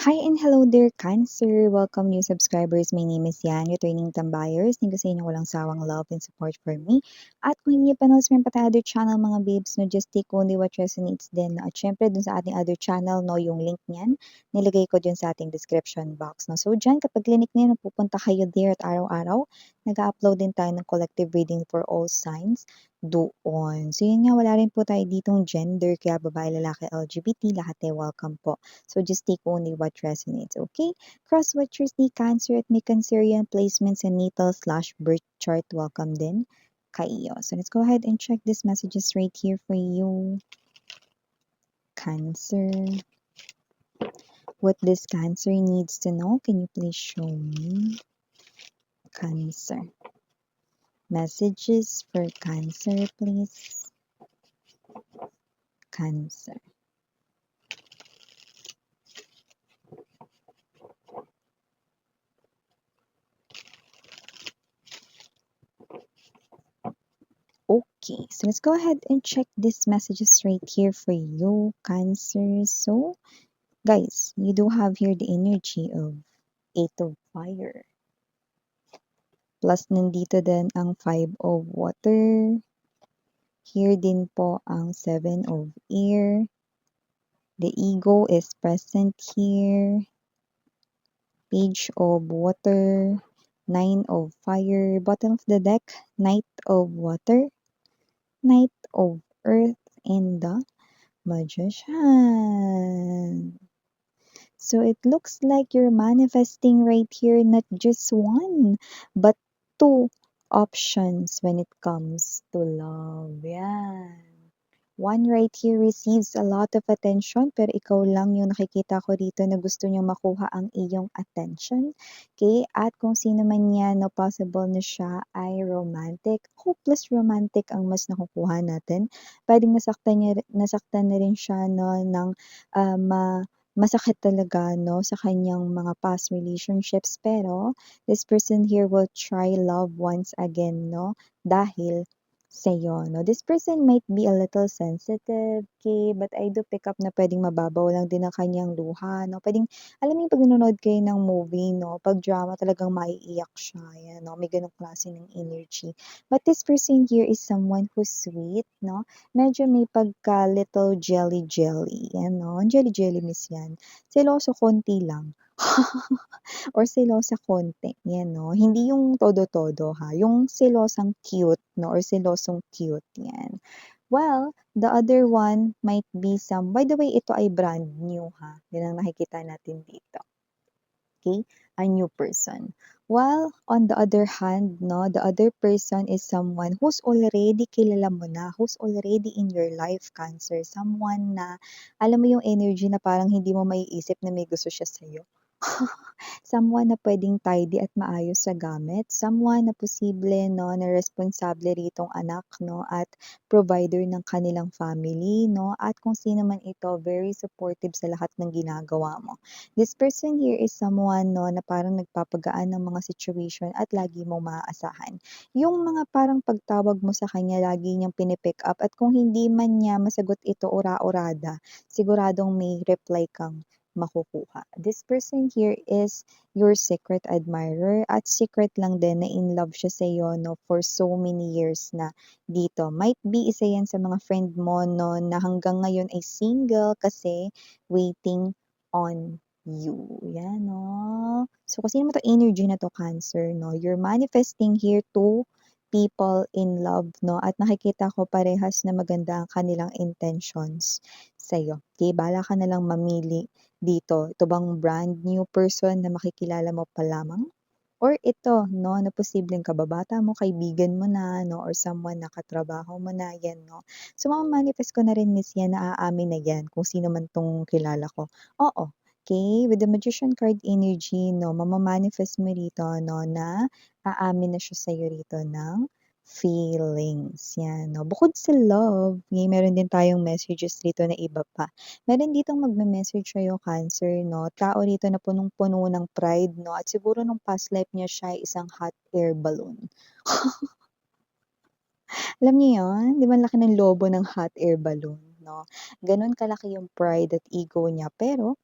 Hi and hello there, Cancer! Welcome new subscribers. My name is Yan, returning tambayers. Thank you sa inyong walang sawang love and support for me. At kung hindi pa na-subscribe pa tayo other channel mga babes, no, just take only what resonates din. At syempre dun sa ating other channel, no, yung link niyan, nilagay ko dyan sa ating description box. No. So dyan, kapag clinic niyo, pupunta kayo there at araw-araw, nag-upload din tayo ng collective reading for all signs doon. So yun nga, wala rin po tayo ditong gender, kaya babae, lalaki, LGBT, lahat ay welcome po. So just take only what resonates, okay? Cross watchers ni Cancer at may Cancerian placements and natal/birth chart, welcome din kayo. So let's go ahead and check these messages right here for you, Cancer. What this Cancer needs to know, can you please show me? Cancer. Messages for Cancer, please. Cancer. Okay, so let's go ahead and check these messages right here for you, Cancer. So, guys, you do have here the energy of 8 of fire. Plus, nandito din ang 5 of water. Here din po ang 7 of air. The ego is present here. Page of water. 9 of fire. Bottom of the deck, Knight of water. Knight of earth and the Magician. So it looks like you're manifesting right here not just one, but two options when it comes to love. Yan. One right here receives a lot of attention, pero ikaw lang yung nakikita ko dito na gusto niyang makuha ang iyong attention. Okay? At kung sino man yan, no, possible na siya ay romantic. Hopeless romantic ang mas nakukuha natin. Pwedeng nasaktan na rin siya no, ng masakit talaga no, sa kanyang mga past relationships. Pero this person here will try love once again, no? Dahil sa'yo, no? This person might be a little sensitive, okay? But I do pick up na pwedeng mababaw lang din ang kanyang luha, no? Pwedeng, alam mo yung pag nanonood kayo ng movie, no? Pag drama talagang maiiyak siya, yan, no? May ganong klase ng energy. But this person here is someone who's sweet, no? Medyo may pagka little jelly-jelly, yan, no? Jelly-jelly miss yan. Seloso konti lang. Or selosa konti, yan 'no. Hindi yung todo-todo ha, yung selosang cute 'no or selosong cute, yan. Well, the other one might be by the way, ito ay brand new ha, yan ang nakikita natin dito. Okay? A new person. While on the other hand, no, the other person is someone who's already kilala mo na, who's already in your life, Cancer. Someone na, alam mo yung energy na parang hindi mo maiisip na may gusto siya sa'yo. Someone na pwedeng tidy at maayos sa gamit. Someone na posible, no, na responsable ritong anak, no, at provider ng kanilang family, no, at kung sino man ito, very supportive sa lahat ng ginagawa mo. This person here is someone, no, na parang nagpapagaan ng mga situation at lagi mong maaasahan. Yung mga parang pagtawag mo sa kanya, lagi niyang pinipick up at kung hindi man niya masagot ito ora-orada, siguradong may reply kang makukuha. This person here is your secret admirer at secret lang din na in love siya sa iyo no, for so many years na dito. Might be isa yan sa mga friend mo no, na hanggang ngayon ay single kasi waiting on you. Yan, no? So, kasi naman to energy na to, Cancer, no? You're manifesting here two people in love, no? At nakikita ko parehas na maganda ang kanilang intentions sa'yo. Okay, bala ka na lang mamili dito. Ito bang brand new person na makikilala mo pa lamang? Or ito, no, na posibleng kababata mo, kaibigan mo na, no, or someone na katrabaho mo na, yan, no. So, manifest ko na rin, Miss Yan, na aamin na yan kung sino man tong kilala ko. Oo, okay, with the Magician card energy, no, mamamanifest mo rito, no, na aamin na siya sa'yo rito ng feelings. Yan, no. Bukod sa love, meron din tayong messages dito na iba pa. Meron ditong magme-message sa'yo, Cancer, no? Tao rito na punong-puno ng pride, no? At siguro nung past life niya siya ay isang hot air balloon. Alam niyo yun? Di ba laki ng lobo ng hot air balloon, no? Ganon kalaki yung pride at ego niya. Pero,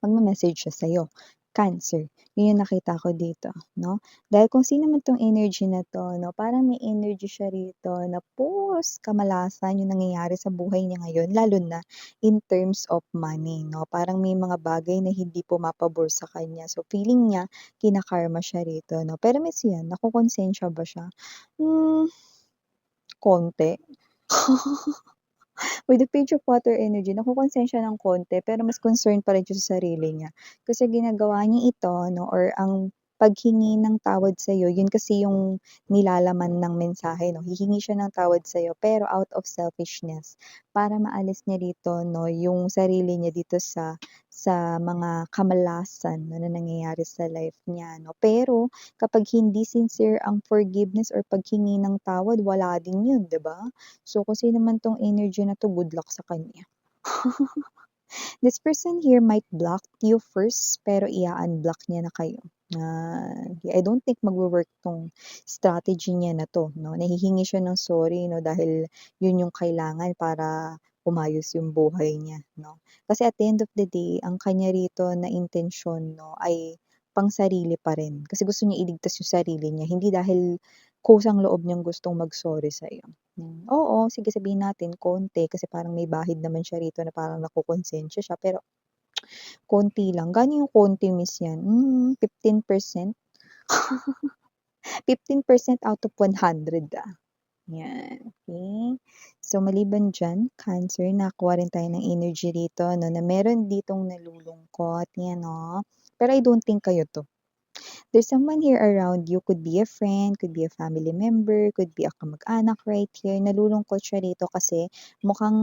magme-message siya sa'yo. Cancer, yun yung nakita ko dito, 'no? Dahil kung sino man 'tong energy na 'to, 'no, parang may energy siya rito na puros kamalasan yung nangyayari sa buhay niya ngayon, lalo na in terms of money, 'no? Parang may mga bagay na hindi pumapabor sa kanya. So, feeling niya kina-karma siya rito, 'no? Pero miss yan, nakokonsensya ba siya? Hmm, konti. With the Page of Water energy, nakokonsensya ng konti, pero mas concerned pa rin siya sa sarili niya. Kasi ginagawa niya ito 'no, or ang paghingi ng tawad sa'yo, yun kasi yung nilalaman ng mensahe 'no, hihingi siya ng tawad sa'yo pero out of selfishness, para maalis niya dito 'no, yung sarili niya dito sa mga kamalasan 'no, na nangyayari sa life niya 'no. Pero kapag hindi sincere ang forgiveness or paghingi ng tawad, wala din yun, 'di ba? So, kung sino man 'tong energy na 'to, good luck sa kanya. This person here might block you first, pero i-a-unblock niya na kayo. I don't think magwo-work 'tong strategy niya na 'to 'no. Nahihingi siya ng sorry 'no, dahil yun yung kailangan para umayos yung buhay niya 'no. Kasi at the end of the day, ang kanya rito na intensyon 'no, ay pangsarili pa rin. Kasi gusto niya iligtas yung sarili niya, hindi dahil kusang-loob niyang gustong mag-sorry sa'yo. Oo, sige sabihin natin konti kasi parang may bahid naman siya rito na parang nakokonsensya siya, pero konti lang. Gaano yung konti, miss yan? 15%? 15% out of 100, yan, okey. So, maliban diyan, Cancer, nakakuha rin tayo ng energy rito 'no, na meron ditong nalulungkot, yan 'no. Pero I don't think kayo 'to. There's someone here around you, could be a friend, could be a family member, could be a kamag-anak right here. Nalulungkot siya rito kasi mukhang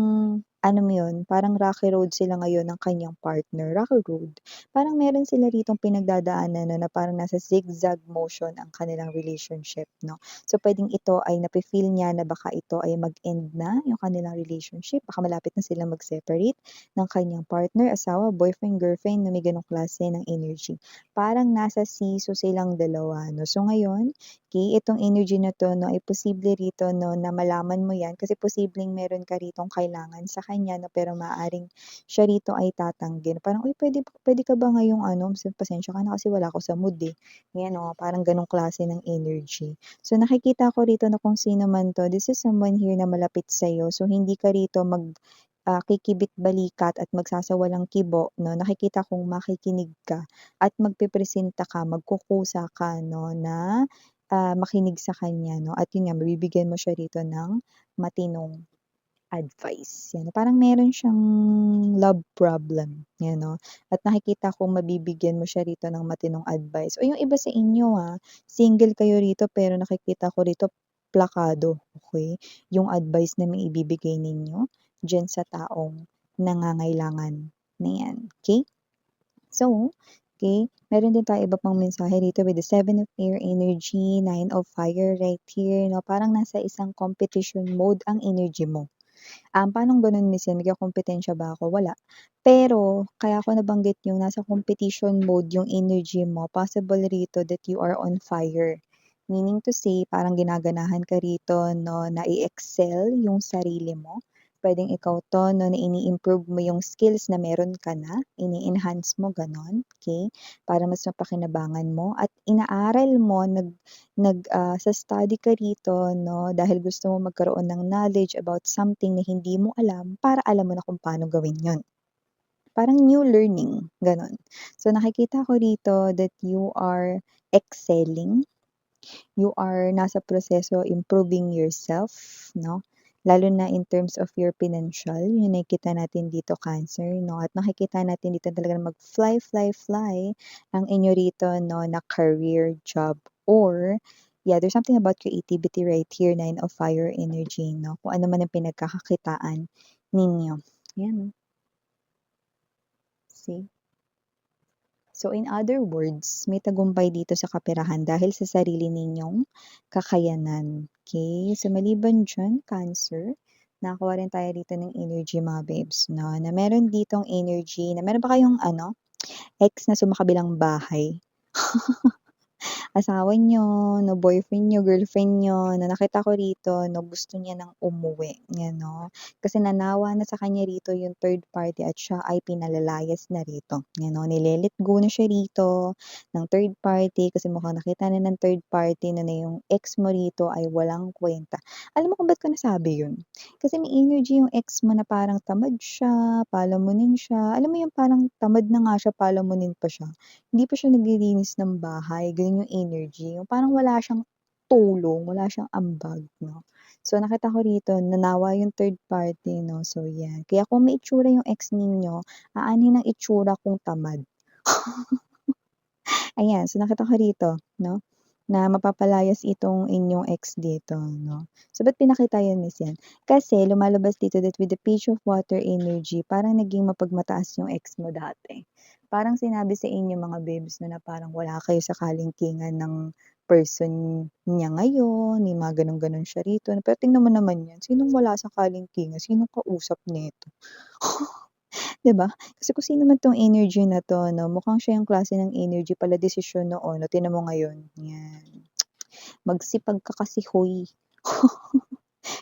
ano mo yun, parang rocky road sila ngayon ng kanyang partner, rocky road. Parang meron sila ritong pinagdadaanan 'no, na parang nasa zigzag motion ang kanilang relationship 'no. So, puwedeng ito ay nafi-feel niya na baka ito ay mag-end na yung kanilang relationship, baka malapit na silang mag-separate ng kanyang partner, asawa, boyfriend, girlfriend na may gano'ng klase ng energy. Parang nasa seesaw silang dalawa 'no. So ngayon, okey, itong energy na 'to 'no, ay posible rito 'no, na malaman mo 'yan kasi posibleng meron ka ritong kailangan sa kanya 'no, pero maaaring siya rito ay tatanggi na parang, "Uy, puwede ka ba ngayong ano, pasensya ka na kasi wala ako sa mood, eh." Ayan, oh, parang gano'ng klase ng energy. So nakikita ko rito na kung sino man 'to, this is someone here na malapit sa'yo. So hindi ka rito kikibit-balikat at magsasawalang kibo 'no. Nakikita kong makikinig ka at magpepresenta ka, magkukusa ka 'no na, makinig sa kanya 'no, at yun nga mabibigyan mo siya rito ng matinong advice, yan. Parang meron siyang love problem, yan 'no, at nakikita kong mabibigyan mo siya rito ng matinong advice. O yung iba sa inyo, single kayo rito pero nakikita ko rito plakado, okey? Yung advice na maibibigay ninyo diyan sa taong nangangailangan na yan, okey? So, okay, meron din tayong iba pang mensahe dito with the 7 of Air energy, 9 of Fire right here 'no, parang nasa isang competition mode ang energy mo. Paanong gano'n, Miss Yan, nagkokompetensya ba ako? Wala. Pero kaya ko nabanggit yung nasa competition mode yung energy mo, possible rito that you are on fire. Meaning to say, parang ginaganahan ka rito 'no, na i-excel yung sarili mo. Puwedeng ikaw 'to 'no, na ini-improve mo yung skills na meron ka na, ini-enhance mo gano'n, okey, para mas mapakinabangan mo at inaaral mo, sa study ka rito 'no, dahil gusto mo magkaroon ng knowledge about something na hindi mo alam, para alam mo na kung paano gawin 'yun. Parang new learning, gano'n. So, nakikita ko rito that you are excelling, you are nasa proseso improving yourself 'no, lalo na in terms of your financial, yung nakikita natin dito, Cancer 'no, at nakikita natin dito talagang mag-fly, fly, fly ang inyo rito 'no, na career, job, or yeah, there's something about creativity right here, 9 of Fire energy 'no, kung ano man ang pinagkakakitaan ninyo. Yan, see? So in other words, may tagumpay dito sa kaperahan dahil sa sarili ninyong kakayanan, okay? So maliban diyan, Cancer, nakakuha rin tayo dito ng energy, mga babes 'no, na meron ditong energy na meron ba kayong ano, ex na sumakabilang bahay? asawa niyo, no boyfriend niyo, girlfriend niyo, na nakita ko rito 'no, gusto niya ng umuwi, 'yan 'no. Kasi nanawa na sa kanya rito yung third party at siya ay pinalalayas na rito, 'yan 'no. Nile-let go na siya rito ng third party kasi mukhang nakita na ng third party na yung ex mo rito ay walang kuwenta. Alam mo kung ba't ko nasabi yun? Kasi may energy yung ex mo na parang tamad siya, palamunin siya, alam mo yung parang tamad na nga siya, palamunin pa siya. Hindi pa siya naglilinis ng bahay, gano'n yung energy, yung parang wala siyang tulong, wala siyang ambag 'no. So nakita ko rito nanawa yung third party 'no, so 'yan. Kaya kung may itsura yung ex ninyo, aanhin ang itsura kung tamad. Ayan, so nakita ko rito 'no, na mapapalayas itong inyong ex dito 'no. So ba't pinakita yun, Miss, yan? Kasi lumalabas dito that with the Page of Water energy parang naging mapagmataas yung ex mo dati. Parang sinabi sa inyo mga babes na parang wala kayo sa kalingkingan ng person niya ngayon, may mga gano'n-gano'n siya rito. Pero tingnan mo naman yan, sinong wala sa kalingkingan, sinong kausap nito? 'Di ba? Kasi kung sino man 'tong energy na 'to 'no, mukhang siya yung klase ng energy pala desisyon noon 'no, tignan mo ngayon, 'yan. Magsipag ka kasi hoy.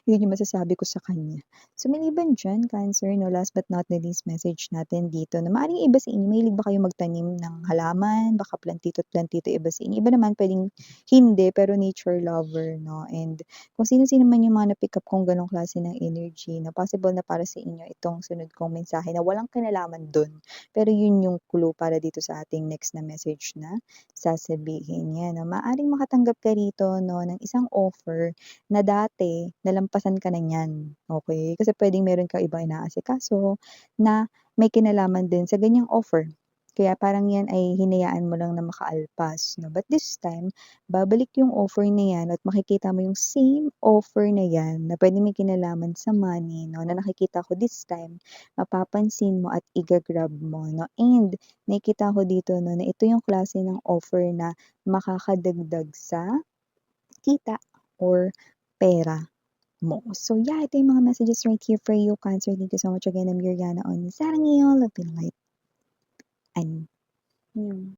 Yun yung masasabi ko sa kanya. So maliban diyan, Cancer 'no, last but not the least message natin dito na maaaring iba sa inyo, mahilig ba kayo magtanim ng halaman, baka plantito't plantito iba sa inyo. Iba naman puwedeng hindi, pero nature lover 'no, and kung sino-sino man yung mga na-pick up kong gano'ng klase ng energy na possible na para sa inyo itong sunod kong mensahe na walang kinalaman dun. Pero yun yung clue para dito sa ating next na message na sasabihin. 'Yan 'no, maaaring makatanggap ka rito 'no ng isang offer na dati nalampasan ka na niyan, okey? Kasi puwedeng meron kang ibang inaasikaso na may kinalaman din sa ganiyang offer. Kaya parang 'yan ay hinayaan mo lang na makaalpas 'no, but this time babalik yung offer na 'yan at makikita mo yung same offer na 'yan na puwedeng may kinalaman sa money 'no, na nakikita ko this time mapapansin mo at iga-grab mo 'no, and nakikita ko dito 'no, na ito yung klase ng offer na makakadagdag sa kita or pera mo. So yeah, ito yung mga messages right here for you, Cancer. Thank you so much again. I'm Yuriana on Sarangeo, Love and Light. And